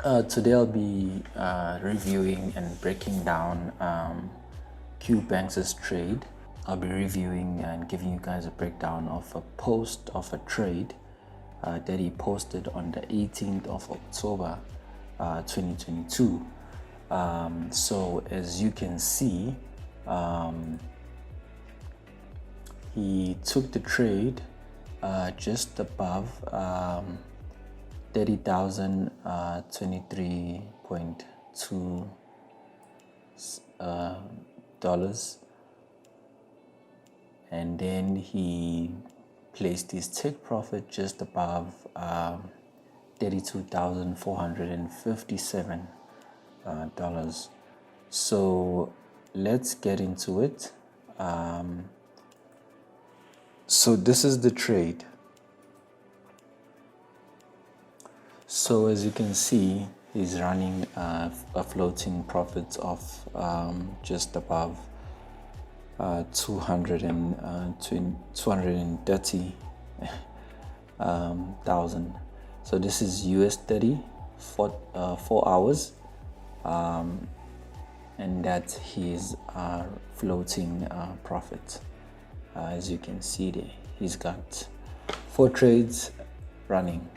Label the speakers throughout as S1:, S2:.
S1: Today I'll be reviewing and breaking down Q Banks' trade. I'll be reviewing and giving you guys a breakdown of a post of a trade that he posted on the 18th of October 2022. So as you can see, he took the trade just above 30,023.2 dollars, and then he placed his take profit just above 32,457 dollars. So let's get into it. So this is the trade. So as you can see, he's running a floating profit of just above 230,000. So this is US 30 for 4 hours, and that's his floating profit. As you can see there, he's got 4 trades running.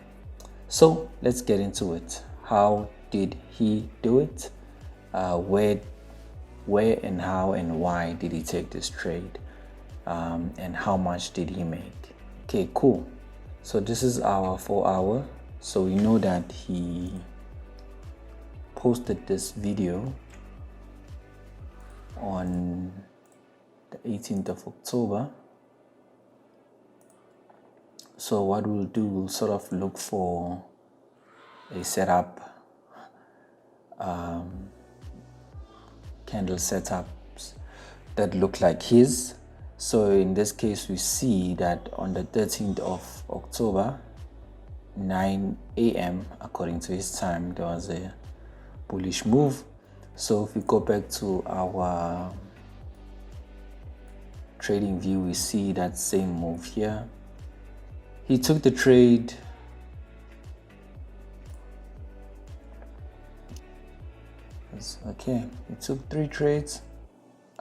S1: So let's get into it. How did he do it? Where and how and why did he take this trade? And how much did he make? Okay, cool. So this is our 4 hour. So we know that he posted this video on the 18th of October. So what we'll do, we'll sort of look for a setup, candle setups that look like his. So in this case, we see that on the 13th of October, 9 a.m. according to his time, there was a bullish move. So if we go back to our trading view, we see that same move here. He took the trade okay. He took 3 trades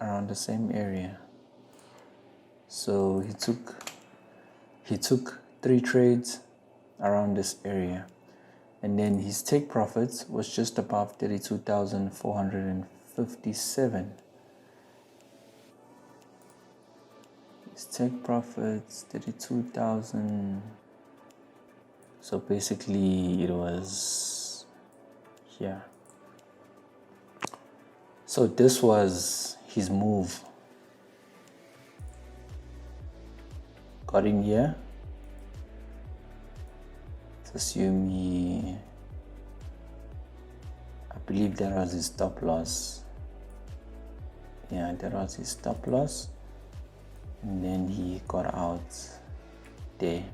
S1: around the same area. So he took 3 trades around this area, and then his take profits was just above 32,457. His take profits 32,000. So basically it was here. So this was his move. Got in here. Let's assume I believe that was his stop loss. Yeah, that was his stop loss. And then he got out there.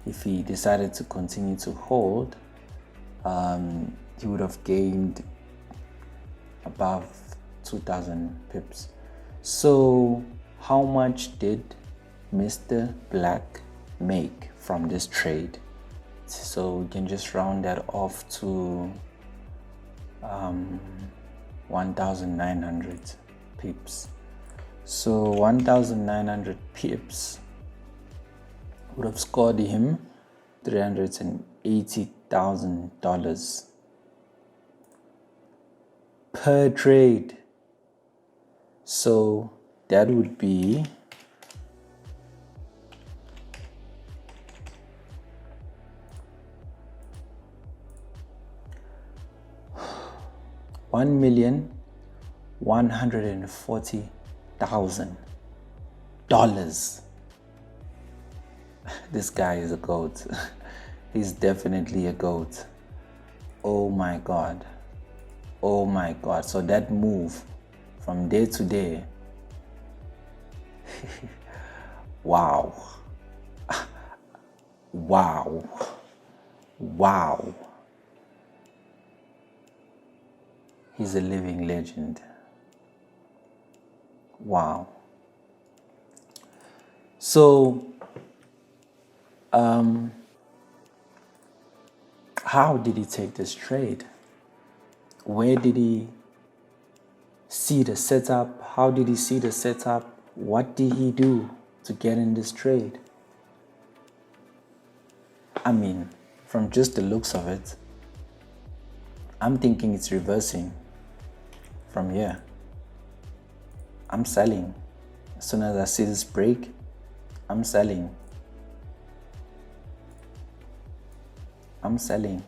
S1: If he decided to continue to hold, he would have gained above 2,000 pips. So how much did Mr. Black make from this trade? So we can just round that off to 1,900 pips. So 1,900 pips would have scored him $380,000 per trade. So that would be $1,140,000. This guy is a goat. He's definitely a goat. Oh my God. Oh my God. So that move from day to day. Wow. Wow. Wow. He's a living legend. Wow. So how did he take this trade? Where did he see the setup? How did he see the setup? What did he do to get in this trade? I mean, from just the looks of it, I'm thinking it's reversing from here. I'm selling. As soon as I see this break, I'm selling. I'm selling.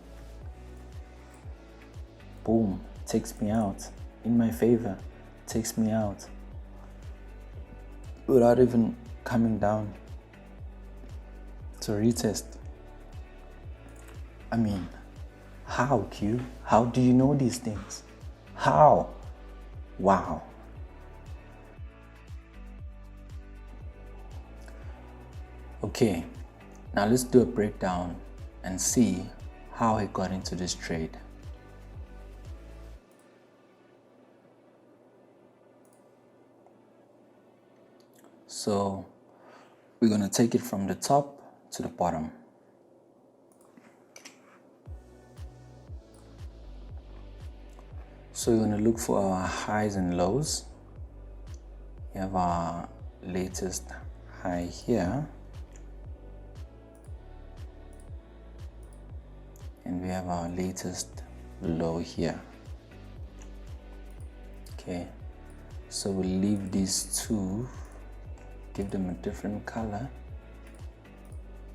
S1: Boom, takes me out. In my favor, takes me out. Without even coming down to retest. I mean, how, Q? How do you know these things? How? Wow. Okay, now let's do a breakdown and see how he got into this trade. So we're going to take it from the top to the bottom. So we're going to look for our highs and lows. We have our latest high here. And we have our latest low here. Okay, so we'll leave these two, give them a different color,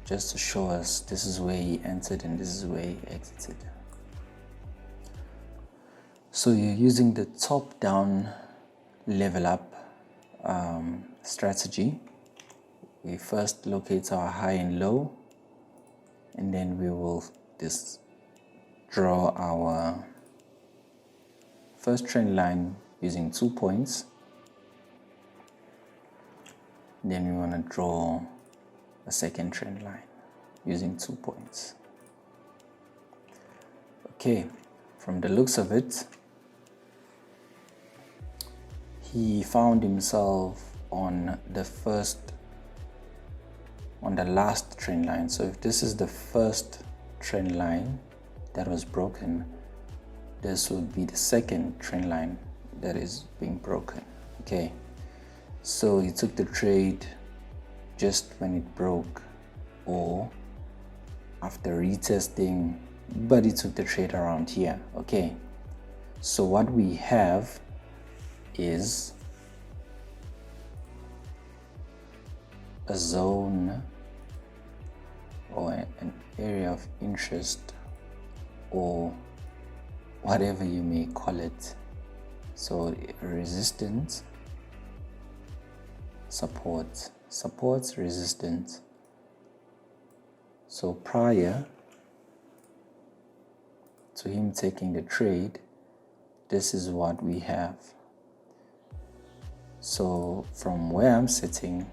S1: just to show us this is where he entered and this is where he exited. So you're using the top-down level up strategy. We first locate our high and low, and then we will just draw our first trend line using 2 points. Then we want to draw a second trend line using 2 points. Okay, from the looks of it, he found himself on the last trend line. So if this is the first trend line that was broken, this would be the second trend line that is being broken. Okay, so he took the trade just when it broke or after retesting, but he took the trade around here. Okay, so what we have is a zone or an area of interest, or whatever you may call it. So resistance, support, resistance. So prior to him taking the trade, this is what we have. So from where I'm sitting,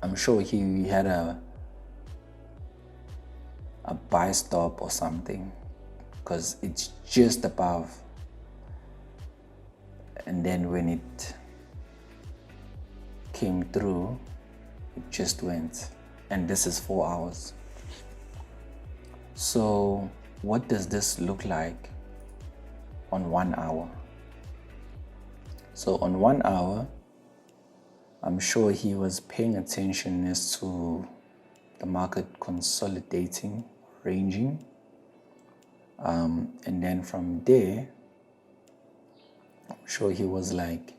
S1: I'm sure he had a buy stop or something, because it's just above, and then when it came through, it just went, and this is 4 hours. So what does this look like on 1 hour? So on 1 hour, I'm sure he was paying attention as to the market consolidating, ranging, and then from there, I'm sure he was like,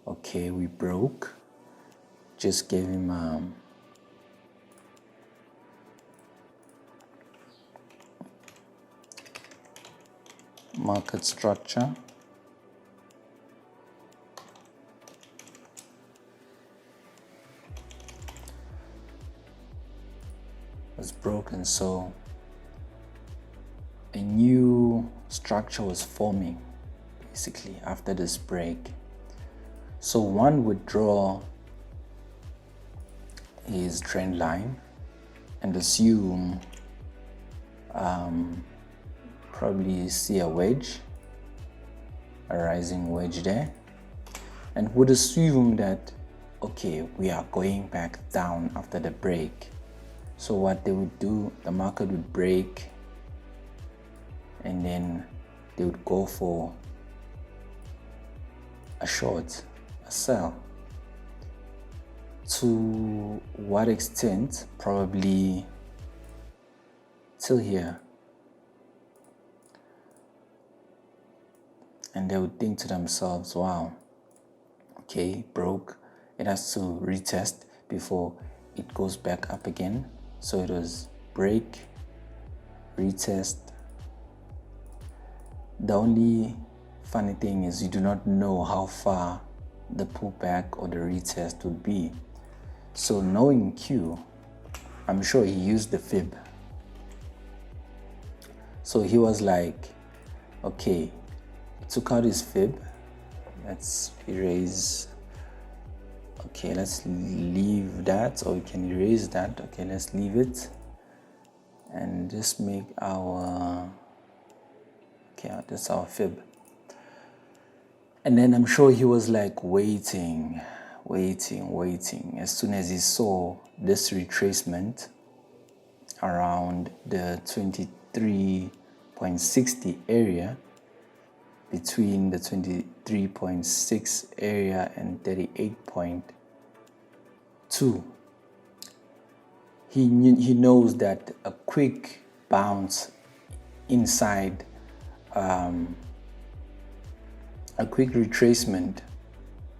S1: okay, we broke. Just gave him market structure. Was broken, so a new structure was forming basically after this break. So one would draw his trend line and assume probably see a wedge, a rising wedge there, and would assume that okay, we are going back down after the break. So what they would do, the market would break and then they would go for a short, a sell. To what extent? Probably till here. And they would think to themselves, wow, okay, broke. It has to retest before it goes back up again. So it was break, retest. The only funny thing is you do not know how far the pullback or the retest would be. So knowing Q, I'm sure he used the fib. So he was like, okay, took out his fib. Let's erase. Okay, let's leave that, or we can erase that. Okay, let's leave it and just make our, okay, that's our fib. And then I'm sure he was like waiting. As soon as he saw this retracement around the 23.60 area, between the 23.6 area and 38.2, he knows that a quick bounce inside, a quick retracement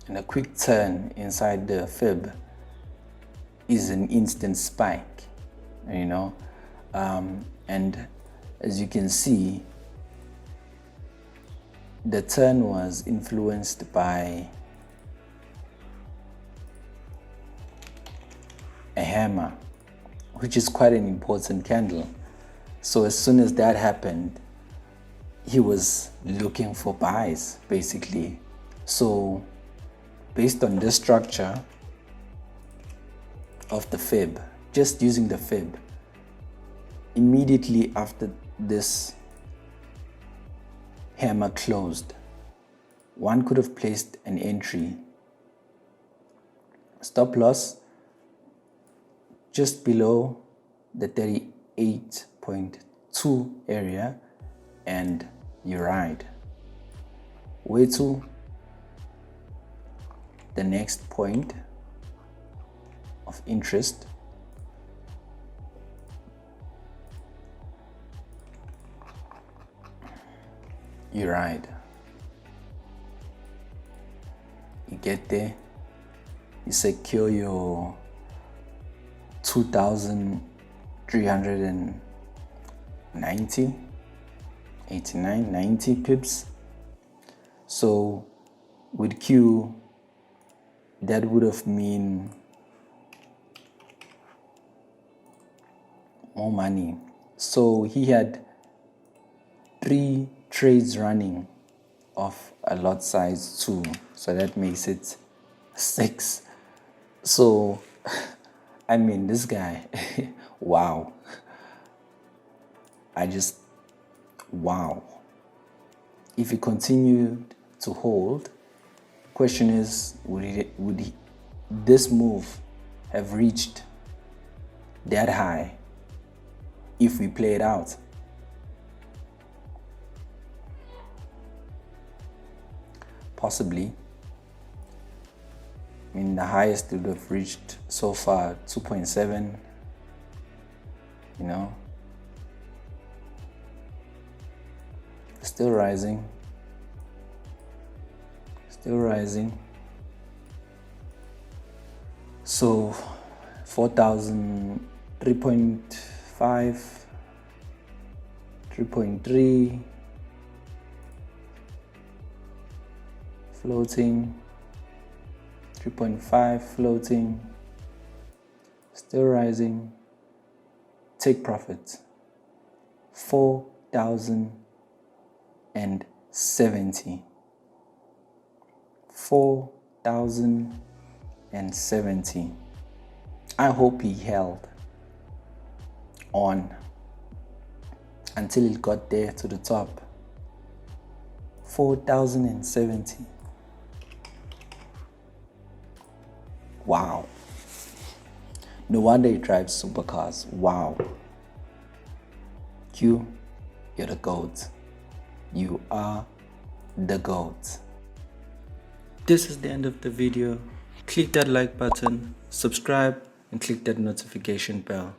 S1: and a quick turn inside the fib is an instant spike, you know. And as you can see, the turn was influenced by a hammer, which is quite an important candle. So as soon as that happened, he was looking for buys, basically. So based on the structure of the fib, just using the fib, immediately after this hammer closed, one could have placed an entry, stop loss, just below the 38.2 area, and you ride. Way to the next point of interest. You ride. You get there, you secure your 2,390, 89, 90 pips. So with Q, that would have mean more money. So he had 3 trades running of a lot size 2, so that makes it 6. So I mean, this guy, wow. Wow. If he continued to hold, question is, would this move have reached that high if we play it out? Possibly. I mean, the highest it would have reached so far, 2.7, you know. Still rising. Still rising. So 4,000, 3.5, 3.3, floating, 3.5 floating, still rising. Take profit. 4,070. 4,070. I hope he held on until it got there to the top. 4,070. Wow. No wonder he drives supercars. Wow. Q, you're the GOAT. You are the GOAT. This is the end of the video. Click that like button, subscribe, and click that notification bell.